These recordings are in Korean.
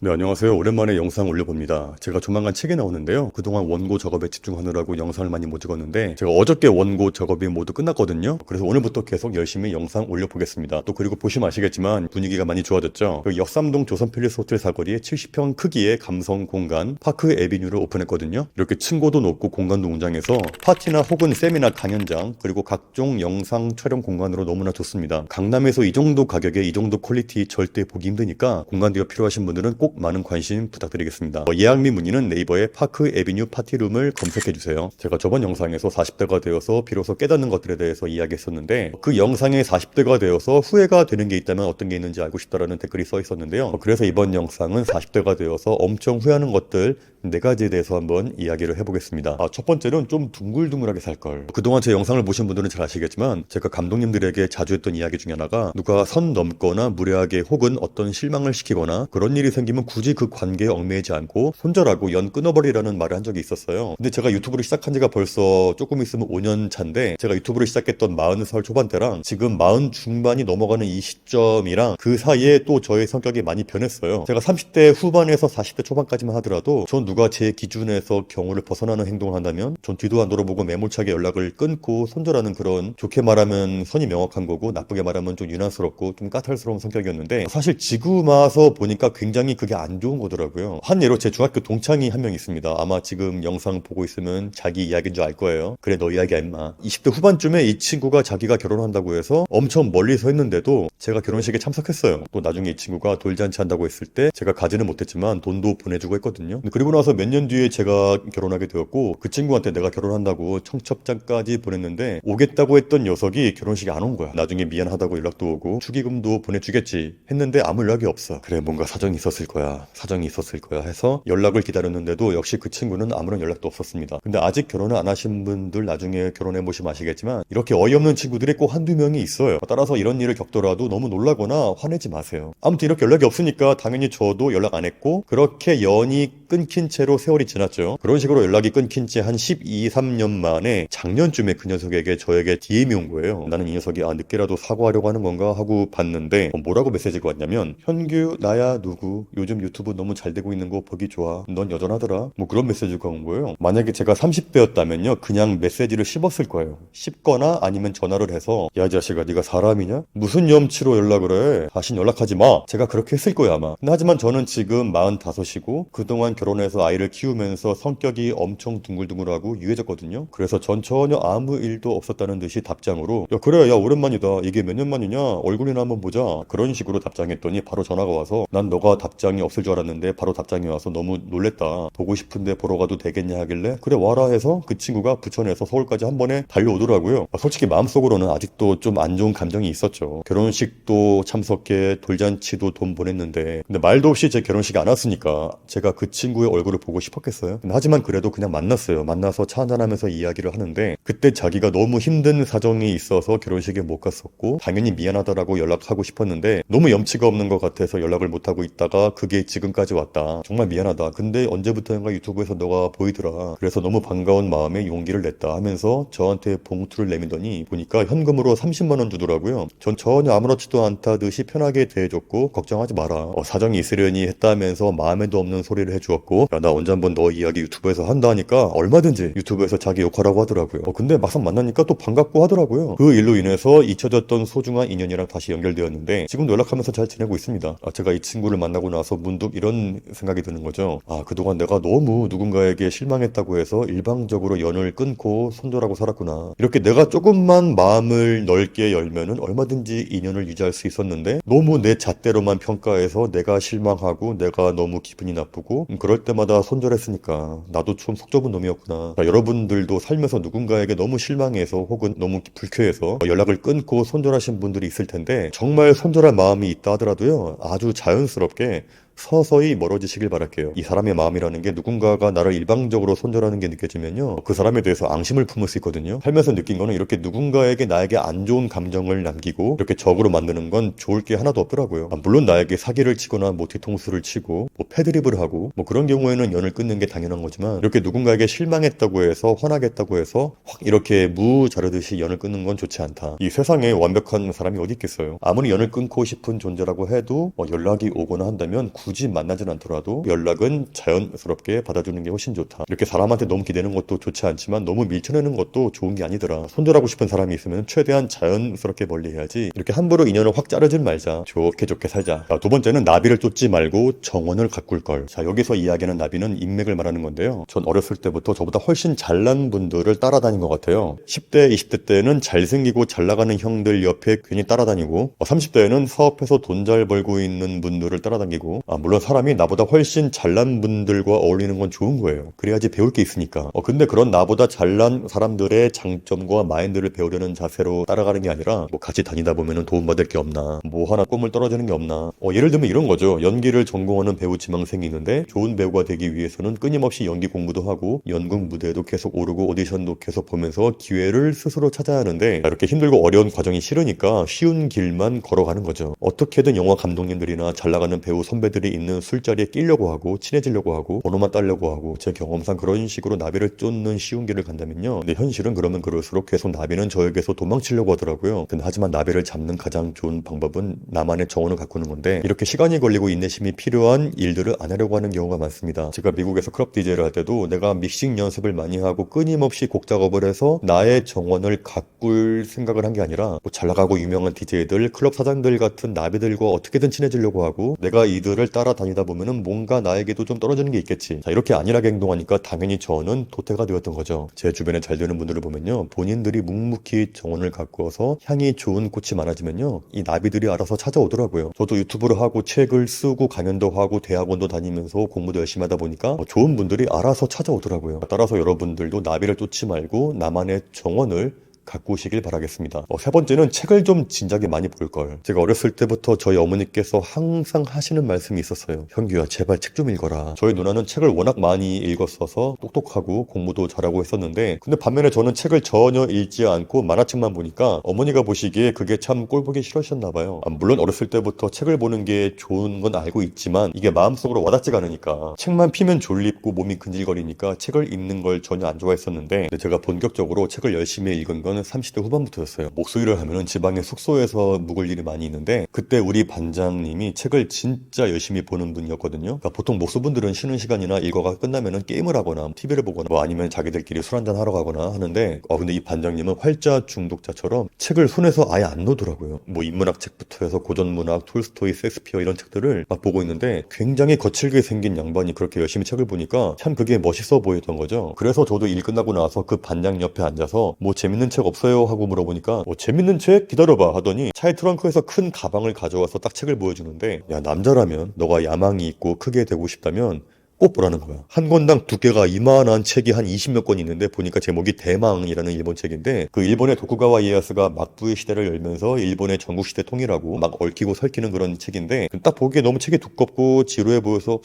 네, 안녕하세요. 오랜만에 영상 올려봅니다. 제가 조만간 책이 나오는데요. 그동안 원고 작업에 집중하느라고 영상을 많이 못 찍었는데 제가 어저께 원고 작업이 모두 끝났거든요. 그래서 오늘부터 계속 열심히 영상 올려보겠습니다. 또 그리고 보시면 아시겠지만 분위기가 많이 좋아졌죠. 그 역삼동 조선팰리스 호텔 사거리에 70평 크기의 감성 공간 파크 에비뉴를 오픈했거든요. 이렇게 층고도 높고 공간도 웅장해서 파티나 혹은 세미나 강연장 그리고 각종 영상 촬영 공간으로 너무나 좋습니다. 강남에서 이 정도 가격에 이 정도 퀄리티 절대 보기 힘드니까 공간대가 필요하신 분들은 꼭 많은 관심 부탁드리겠습니다. 예약 및 문의는 네이버에 파크 에비뉴 파티룸을 검색해주세요. 제가 저번 영상에서 40대가 되어서 비로소 깨닫는 것들에 대해서 이야기했었는데 그 영상에 40대가 되어서 후회가 되는 게 있다면 어떤 게 있는지 알고 싶다라는 댓글이 써 있었는데요. 그래서 이번 영상은 40대가 되어서 엄청 후회하는 것들 4가지에 대해서 한번 이야기를 해보겠습니다. 첫 번째는 좀 둥글둥글하게 살걸. 그동안 제 영상을 보신 분들은 잘 아시겠지만 제가 감독님들에게 자주 했던 이야기 중에 하나가 누가 선 넘거나 무례하게 혹은 어떤 실망을 시키거나 그런 일이 생기면 굳이 그 관계에 얽매이지 않고 손절하고 연 끊어버리라는 말을 한 적이 있었어요. 근데 제가 유튜브를 시작한 지가 벌써 조금 있으면 5년 차인데 제가 유튜브를 시작했던 40살 초반 때랑 지금 40 중반이 넘어가는 이 시점이랑 그 사이에 또 저의 성격이 많이 변했어요. 제가 30대 후반에서 40대 초반까지만 하더라도 전 누가 제 기준에서 경우를 벗어나는 행동을 한다면 전 뒤도 안 돌아보고 매몰차게 연락을 끊고 손절하는 그런, 좋게 말하면 선이 명확한 거고 나쁘게 말하면 좀 유난스럽고 좀 까탈스러운 성격이었는데 사실 지금 와서 보니까 굉장히 그게 안 좋은 거더라고요. 한 예로 제 중학교 동창이 한 명 있습니다. 아마 지금 영상 보고 있으면 자기 이야기인 줄 알 거예요. 그래 너 이야기야 임마. 20대 후반쯤에 이 친구가 자기가 결혼한다고 해서 엄청 멀리서 했는데도 제가 결혼식에 참석했어요. 또 나중에 이 친구가 돌잔치 한다고 했을 때 제가 가지는 못했지만 돈도 보내주고 했거든요. 그리고 나서 몇 년 뒤에 제가 결혼하게 되었고 그 친구한테 내가 결혼한다고 청첩장까지 보냈는데 오겠다고 했던 녀석이 결혼식에 안 온 거야. 나중에 미안하다고 연락도 오고 축의금도 보내주겠지 했는데 아무 연락이 없어. 그래 뭔가 사정이 있었을 거야 해서 연락을 기다렸는데도 역시 그 친구는 아무런 연락도 없었습니다. 근데 아직 결혼을 안 하신 분들 나중에 결혼해 보시면 아시겠지만 이렇게 어이없는 친구들이 꼭 한두 명이 있어요. 따라서 이런 일을 겪더라도 너무 놀라거나 화내지 마세요. 아무튼 이렇게 연락이 없으니까 당연히 저도 연락 안 했고 그렇게 연이 끊긴 채로 세월이 지났죠. 그런 식으로 연락이 끊긴 지 한 12, 3년 만에 작년쯤에 그 녀석에게 저에게 DM이 온 거예요. 나는 이 녀석이 늦게라도 사과하려고 하는 건가 하고 봤는데 뭐라고 메시지가 왔냐면 현규 나야 누구 요즘 유튜브 너무 잘 되고 있는 거 보기 좋아. 넌 여전하더라. 뭐 그런 메시지가 온 거예요. 만약에 제가 30대였다면요 그냥 메시지를 씹었을 거예요. 씹거나 아니면 전화를 해서 야 이 자식아 네가 사람이냐? 무슨 염치로 연락을 해? 다신 연락하지 마. 제가 그렇게 했을 거예요 아마. 근데 하지만 저는 지금 45이고 그동안 결혼해서 아이를 키우면서 성격이 엄청 둥글둥글하고 유해졌거든요. 그래서 전 전혀 아무 일도 없었다는 듯이 답장으로 야 그래 야 오랜만이다. 이게 몇 년 만이냐? 얼굴이나 한번 보자. 그런 식으로 답장했더니 바로 전화가 와서 난 너가 답장이 없을 줄 알았는데 바로 답장이 와서 너무 놀랬다. 보고 싶은데 보러 가도 되겠냐 하길래 그래 와라 해서 그 친구가 부천에서 서울까지 한 번에 달려오더라고요. 솔직히 마음속으로는 아직도 좀 안 좋은 감정이 있었죠. 결혼식도 참석해 돌잔치도 돈 보냈는데 근데 말도 없이 제 결혼식에 안 왔으니까 제가 그 친구의 얼굴을 보고 싶었겠어요? 하지만 그래도 그냥 만났어요. 만나서 차 한잔하면서 이야기를 하는데 그때 자기가 너무 힘든 사정이 있어서 결혼식에 못 갔었고 당연히 미안하다라고 연락하고 싶었는데 너무 염치가 없는 것 같아서 연락을 못하고 있다가 그게 지금까지 왔다. 정말 미안하다. 근데 언제부터인가 유튜브에서 너가 보이더라. 그래서 너무 반가운 마음에 용기를 냈다 하면서 저한테 봉투를 내밀더니 보니까 현금으로 30만 원 주더라고요. 전 전혀 아무렇지도 않다듯이 편하게 대해줬고 걱정하지 마라. 사정이 있으려니 했다면서 마음에도 없는 소리를 해주었고 야 나 언제 한번 너 이야기 유튜브에서 한다 하니까 얼마든지 유튜브에서 자기 욕하라고 하더라고요. 근데 막상 만나니까 또 반갑고 하더라고요. 그 일로 인해서 잊혀졌던 소중한 인연이랑 다시 연결되었는데 지금도 연락하면서 잘 지내고 있습니다. 제가 이 친구를 만나고 나서 문득 이런 생각이 드는 거죠. 그동안 내가 너무 누군가에게 실망했다고 해서 일방적으로 연을 끊고 손절하고 살았구나. 이렇게 내가 조금만 마음을 넓게 열면은 얼마든지 인연을 유지할 수 있었는데 너무 내 잣대로만 평가해서 내가 실망하고 내가 너무 기분이 나쁘고 그럴 때마다 손절했으니까 나도 좀 속 좁은 놈이었구나. 여러분들도 살면서 누군가에게 너무 실망해서 혹은 너무 불쾌해서 연락을 끊고 손절하신 분들이 있을 텐데 정말 손절할 마음이 있다 하더라도요 아주 자연스럽게 서서히 멀어지시길 바랄게요. 이 사람의 마음이라는 게 누군가가 나를 일방적으로 손절하는 게 느껴지면요 그 사람에 대해서 앙심을 품을 수 있거든요. 살면서 느낀 거는 이렇게 누군가에게 나에게 안 좋은 감정을 남기고 이렇게 적으로 만드는 건 좋을 게 하나도 없더라고요. 물론 나에게 사기를 치거나 뭐 뒤통수를 치고 뭐 패드립을 하고 뭐 그런 경우에는 연을 끊는 게 당연한 거지만 이렇게 누군가에게 실망했다고 해서 화나겠다고 해서 확 이렇게 무 자르듯이 연을 끊는 건 좋지 않다. 이 세상에 완벽한 사람이 어디 있겠어요. 아무리 연을 끊고 싶은 존재라고 해도 연락이 오거나 한다면 굳이 만나진 않더라도 연락은 자연스럽게 받아주는 게 훨씬 좋다. 이렇게 사람한테 너무 기대는 것도 좋지 않지만 너무 밀쳐내는 것도 좋은 게 아니더라. 손절하고 싶은 사람이 있으면 최대한 자연스럽게 멀리해야지 이렇게 함부로 인연을 확 자르진 말자. 좋게 좋게 살자. 자, 두 번째는 나비를 쫓지 말고 정원을 가꿀 걸. 자, 여기서 이야기하는 나비는 인맥을 말하는 건데요. 전 어렸을 때부터 저보다 훨씬 잘난 분들을 따라다닌 것 같아요. 10대, 20대 때는 잘생기고 잘 나가는 형들 옆에 괜히 따라다니고 30대에는 사업해서 돈 잘 벌고 있는 분들을 따라다니고 물론 사람이 나보다 훨씬 잘난 분들과 어울리는 건 좋은 거예요. 그래야지 배울 게 있으니까. 근데 그런 나보다 잘난 사람들의 장점과 마인드를 배우려는 자세로 따라가는 게 아니라 뭐 같이 다니다 보면 도움받을 게 없나, 뭐 하나 꿈을 떨어지는 게 없나. 예를 들면 이런 거죠. 연기를 전공하는 배우 지망생이 있는데 좋은 배우가 되기 위해서는 끊임없이 연기 공부도 하고 연극 무대에도 계속 오르고 오디션도 계속 보면서 기회를 스스로 찾아야 하는데 이렇게 힘들고 어려운 과정이 싫으니까 쉬운 길만 걸어가는 거죠. 어떻게든 영화 감독님들이나 잘 나가는 배우 선배들이 있는 술자리에 끼려고 하고 친해지려고 하고 번호만 따려고 하고 제 경험상 그런 식으로 나비를 쫓는 쉬운 길을 간다면요. 근데 현실은 그러면 그럴수록 계속 나비는 저에게서 도망치려고 하더라고요. 근데 하지만 나비를 잡는 가장 좋은 방법은 나만의 정원을 가꾸는 건데 이렇게 시간이 걸리고 인내심이 필요한 일들을 안 하려고 하는 경우가 많습니다. 제가 미국에서 클럽 DJ를 할 때도 내가 믹싱 연습을 많이 하고 끊임없이 곡 작업을 해서 나의 정원을 가꿀 생각을 한 게 아니라 뭐 잘 나가고 유명한 DJ들, 클럽 사장들 같은 나비들과 어떻게든 친해지려고 하고 내가 이들을 따라다니다 보면은 뭔가 나에게도 좀 떨어지는 게 있겠지. 자, 이렇게 안일하게 행동하니까 당연히 저는 도태가 되었던 거죠. 제 주변에 잘 되는 분들을 보면요. 본인들이 묵묵히 정원을 가꾸어서 향이 좋은 꽃이 많아지면요. 이 나비들이 알아서 찾아오더라고요. 저도 유튜브를 하고 책을 쓰고 강연도 하고 대학원도 다니면서 공부도 열심히 하다 보니까 좋은 분들이 알아서 찾아오더라고요. 따라서 여러분들도 나비를 쫓지 말고 나만의 정원을 가꾸시길 바라겠습니다. 세 번째는 책을 좀 진작에 많이 볼 걸. 제가 어렸을 때부터 저희 어머니께서 항상 하시는 말씀이 있었어요. 현규야, 제발 책 좀 읽어라. 저희 누나는 책을 워낙 많이 읽었어서 똑똑하고 공부도 잘하고 했었는데 근데 반면에 저는 책을 전혀 읽지 않고 만화책만 보니까 어머니가 보시기에 그게 참 꼴보기 싫으셨나 봐요. 물론 어렸을 때부터 책을 보는 게 좋은 건 알고 있지만 이게 마음속으로 와닿지가 않으니까 책만 피면 졸립고 몸이 근질거리니까 책을 읽는 걸 전혀 안 좋아했었는데 근데 제가 본격적으로 책을 열심히 읽은 건 30대 후반부터였어요. 목수일을 하면은 지방의 숙소에서 묵을 일이 많이 있는데 그때 우리 반장님이 책을 진짜 열심히 보는 분이었거든요. 그러니까 보통 목수분들은 쉬는 시간이나 일과가 끝나면은 게임을 하거나 TV를 보거나 뭐 아니면 자기들끼리 술 한잔 하러 가거나 하는데 근데 이 반장님은 활자 중독자처럼 책을 손에서 아예 안 놓더라고요. 뭐 인문학 책부터 해서 고전문학, 톨스토이, 셰익스피어 이런 책들을 막 보고 있는데 굉장히 거칠게 생긴 양반이 그렇게 열심히 책을 보니까 참 그게 멋있어 보였던 거죠. 그래서 저도 일 끝나고 나서 그 반장 옆에 앉아서 뭐 재밌는 책 없어요? 하고 물어보니까 재밌는 책? 기다려봐 하더니 차의 트렁크에서 큰 가방을 가져와서 딱 책을 보여주는데 야, 남자라면 너가 야망이 있고 크게 되고 싶다면 꼭 보라는 거야. 한 권당 두께가 이만한 책이 한 20몇 권 있는데 보니까 제목이 대망이라는 일본 책인데 그 일본의 도쿠가와 이에야스가 막부의 시대를 열면서 일본의 전국시대 통일하고 막 얽히고 설키는 그런 책인데 딱 보기에 너무 책이 두껍고 지루해 보여서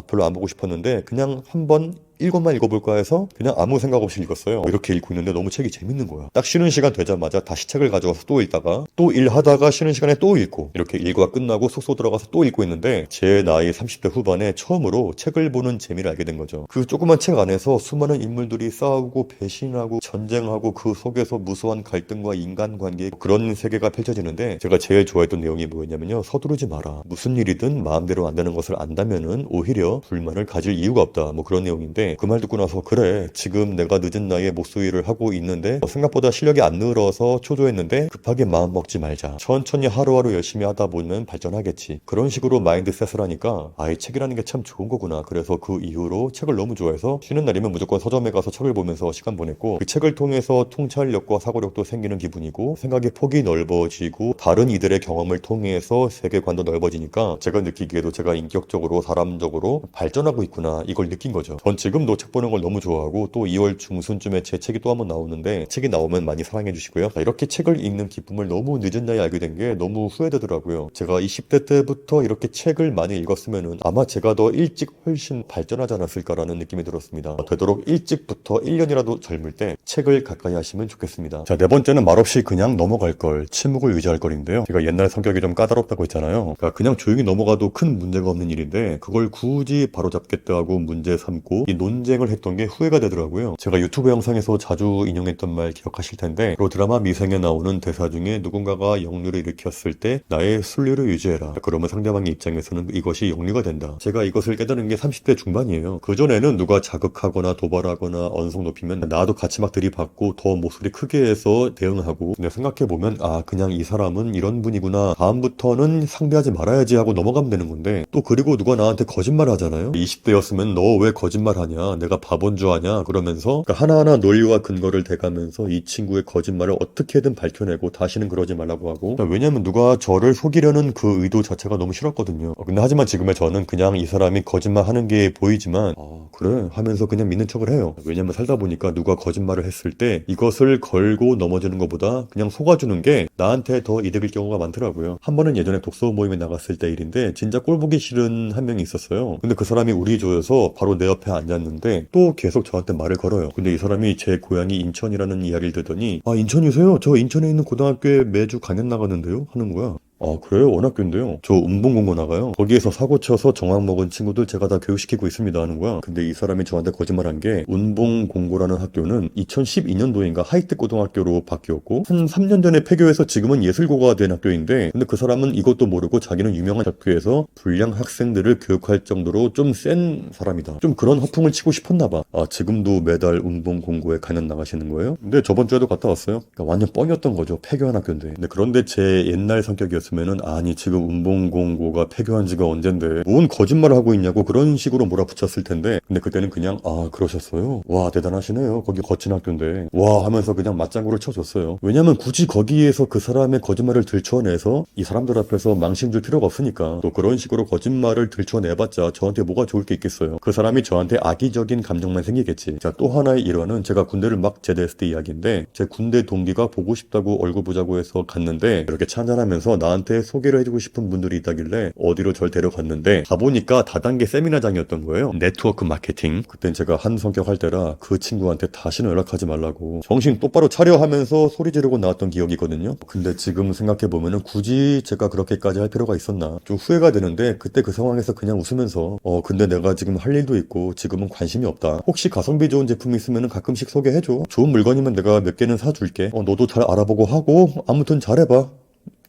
별로 안 보고 싶었는데 그냥 한번 1권만 읽어볼까 해서 그냥 아무 생각 없이 읽었어요. 이렇게 읽고 있는데 너무 책이 재밌는 거야. 딱 쉬는 시간 되자마자 다시 책을 가져와서 또 읽다가 또 일하다가 쉬는 시간에 또 읽고 이렇게 일과가 끝나고 숙소 들어가서 또 읽고 있는데 제 나이 30대 후반에 처음으로 책을 보는 재미를 알게 된 거죠. 그 조그만 책 안에서 수많은 인물들이 싸우고 배신하고 전쟁하고 그 속에서 무수한 갈등과 인간관계 그런 세계가 펼쳐지는데 제가 제일 좋아했던 내용이 뭐였냐면요. 서두르지 마라. 무슨 일이든 마음대로 안 되는 것을 안다면은 오히려 불만을 가질 이유가 없다. 뭐 그런 내용인데 그 말 듣고 나서 그래 지금 내가 늦은 나이에 목수 일을 하고 있는데 생각보다 실력이 안 늘어서 초조했는데 급하게 마음 먹지 말자. 천천히 하루하루 열심히 하다 보면 발전하겠지. 그런 식으로 마인드셋을 하니까 이 책이라는 게 참 좋은 거구나. 그래서 그 이후로 책을 너무 좋아해서 쉬는 날이면 무조건 서점에 가서 책을 보면서 시간 보냈고 그 책을 통해서 통찰력과 사고력도 생기는 기분이고 생각의 폭이 넓어지고 다른 이들의 경험을 통해서 세계관도 넓어지니까 제가 느끼기에도 제가 인격적으로 사람적으로 발전하고 있구나 이걸 느낀 거죠. 전 지금도 책 보는 걸 너무 좋아하고 또 2월 중순쯤에 제 책이 또 한번 나오는데 책이 나오면 많이 사랑해 주시고요. 이렇게 책을 읽는 기쁨을 너무 늦은 나이에 알게 된 게 너무 후회되더라고요. 제가 20대 때부터 이렇게 책을 많이 읽었으면 아마 제가 더 일찍 훨씬 발전하지 않았을까라는 느낌이 들었습니다. 되도록 일찍부터 1년이라도 젊을 때 책을 가까이 하시면 좋겠습니다. 자, 네 번째는 말없이 그냥 넘어갈 걸, 침묵을 의지할 걸인데요. 제가 옛날 성격이 좀 까다롭다고 했잖아요. 그러니까 그냥 조용히 넘어가도 큰 문제가 없는 일인데 그걸 굳이 바로잡겠다 하고 문제 삼고 이 논쟁을 했던 게 후회가 되더라고요. 제가 유튜브 영상에서 자주 인용했던 말 기억하실 텐데, 바로 드라마 미생에 나오는 대사 중에 누군가가 역류를 일으켰을 때 나의 순리를 유지해라. 그러면 상대방의 입장에서는 이것이 역류가 된다. 제가 이것을 깨달은 게 30대 중반이에요. 그전에는 누가 자극하거나 도발하거나 언성 높이면 나도 같이 막 들이받고 더 목소리 크게 해서 대응하고, 근데 생각해보면 그냥 이 사람은 이런 분이구나, 다음부터는 상대하지 말아야지 하고 넘어가면 되는 건데, 또 그리고 누가 나한테 거짓말 하잖아요. 20대였으면 너 왜 거짓말 하냐, 내가 바본 줄 아냐 그러면서, 그러니까 하나하나 논리와 근거를 대가면서 이 친구의 거짓말을 어떻게든 밝혀내고 다시는 그러지 말라고 하고, 왜냐면 누가 저를 속이려는 그 의도 자체가 너무 싫었거든요. 근데 하지만 지금의 저는 그냥 이 사람이 거짓말 하는 게 보이지만 그래 하면서 그냥 믿는 척을 해요. 왜냐면 살다 보니까 누가 거짓말을 했을 때 이것을 걸고 넘어지는 것보다 그냥 속아주는 게 나한테 더 이득일 경우가 많더라고요. 한 번은 예전에 독서 모임에 나갔을 때 일인데, 진짜 꼴보기 싫은 한 명이 있었어요. 근데 그 사람이 우리 조여서 바로 내 옆에 앉았는데 또 계속 저한테 말을 걸어요. 근데 이 사람이 제 고향이 인천이라는 이야기를 듣더니 인천이세요? 저 인천에 있는 고등학교에 매주 강연 나가는데요? 하는 거야. 그래요? 어느 학교인데요? 저 운봉공고 나가요. 거기에서 사고 쳐서 정황 먹은 친구들 제가 다 교육시키고 있습니다 하는 거야. 근데 이 사람이 저한테 거짓말한 게, 운봉공고라는 학교는 2012년도인가 하이텍 고등학교로 바뀌었고 한 3년 전에 폐교해서 지금은 예술고가 된 학교인데, 근데 그 사람은 이것도 모르고 자기는 유명한 학교에서 불량 학생들을 교육할 정도로 좀 센 사람이다, 좀 그런 허풍을 치고 싶었나 봐. 지금도 매달 운봉공고에 강연 나가시는 거예요? 근데 저번 주에도 갔다 왔어요. 그러니까 완전 뻥이었던 거죠. 폐교한 학교인데. 근데 그런데 제 옛날 성격이었으면은, 아니 지금 운봉공고가 폐교한 지가 언젠데 뭔 거짓말을 하고 있냐고 그런 식으로 몰아붙였을 텐데, 근데 그때는 그냥 그러셨어요? 와 대단하시네요. 거기 거친 학교인데 와 하면서 그냥 맞장구를 쳐줬어요. 왜냐면 굳이 거기에서 그 사람의 거짓말을 들춰내서 이 사람들 앞에서 망신 줄 필요가 없으니까. 또 그런 식으로 거짓말을 들춰내봤자 저한테 뭐가 좋을 게 있겠어요. 그 사람이 저한테 악의적인 감정만 생기겠지. 자, 또 하나의 일화는 제가 군대를 막 제대했을 때 이야기인데, 제 군대 동기가 보고 싶다고 얼굴 보자고 해서 갔는데, 이렇게 찬잔하면서 나한테 소개를 해주고 싶은 분들이 있다길래 어디로 절 데려갔는데, 가보니까 다단계 세미나장이었던 거예요. 네트워크 마케팅. 그땐 제가 한 성격 할 때라 그 친구한테 다시는 연락하지 말라고 정신 똑바로 차려 하면서 소리 지르고 나왔던 기억이거든요. 근데 지금 생각해보면은 굳이 제가 그렇게까지 할 필요가 있었나 좀 후회가 되는데, 그때 그 상황에서 그냥 웃으면서 근데 내가 지금 할 일도 있고 지금은 관심이 없다, 혹시 가성비 좋은 제품이 있으면 가끔씩 소개해줘, 좋은 물건이면 내가 몇 개는 사줄게, 너도 잘 알아보고 하고 아무튼 잘해봐,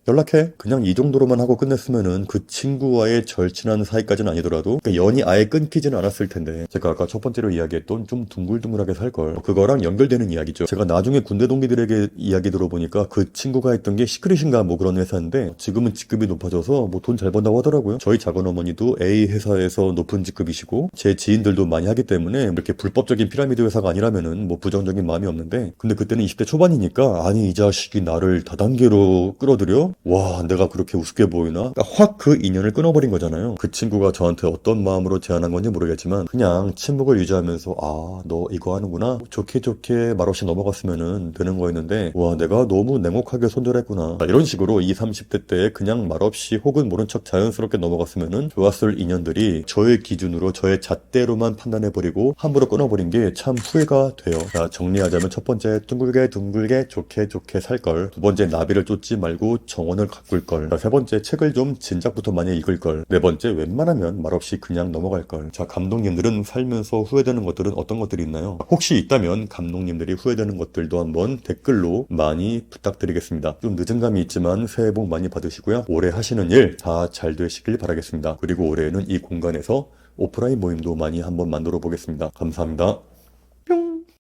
연락해. 그냥 이 정도로만 하고 끝냈으면은 그 친구와의 절친한 사이까지는 아니더라도, 그러니까 연이 아예 끊기지는 않았을 텐데, 제가 아까 첫 번째로 이야기했던 좀 둥글둥글하게 살걸, 그거랑 연결되는 이야기죠. 제가 나중에 군대 동기들에게 이야기 들어보니까 그 친구가 했던 게 시크릿인가 뭐 그런 회사인데, 지금은 직급이 높아져서 뭐 돈 잘 번다고 하더라고요. 저희 작은 어머니도 A 회사에서 높은 직급이시고, 제 지인들도 많이 하기 때문에 이렇게 불법적인 피라미드 회사가 아니라면은 뭐 부정적인 마음이 없는데, 근데 그때는 20대 초반이니까 아니 이 자식이 나를 다단계로 끌어들여? 와 내가 그렇게 우습게 보이나? 그러니까 확 그 인연을 끊어버린 거잖아요. 그 친구가 저한테 어떤 마음으로 제안한 건지 모르겠지만 그냥 침묵을 유지하면서 너 이거 하는구나, 좋게 좋게 말없이 넘어갔으면 되는 거였는데, 와 내가 너무 냉혹하게 손절했구나, 이런 식으로 20, 30대 때 그냥 말없이 혹은 모른 척 자연스럽게 넘어갔으면 좋았을 인연들이 저의 기준으로 저의 잣대로만 판단해버리고 함부로 끊어버린 게 참 후회가 돼요. 자, 정리하자면 첫 번째, 둥글게 둥글게 좋게 좋게 살걸. 두 번째, 나비를 쫓지 말고 정원을 가꿀걸. 자, 세 번째, 책을 좀 진작부터 많이 읽을걸. 네 번째, 웬만하면 말없이 그냥 넘어갈걸. 자, 감독님들은 살면서 후회되는 것들은 어떤 것들이 있나요? 혹시 있다면 감독님들이 후회되는 것들도 한번 댓글로 많이 부탁드리겠습니다. 좀 늦은 감이 있지만 새해 복 많이 받으시고요, 올해 하시는 일 다 잘 되시길 바라겠습니다. 그리고 올해에는 이 공간에서 오프라인 모임도 많이 한번 만들어 보겠습니다. 감사합니다.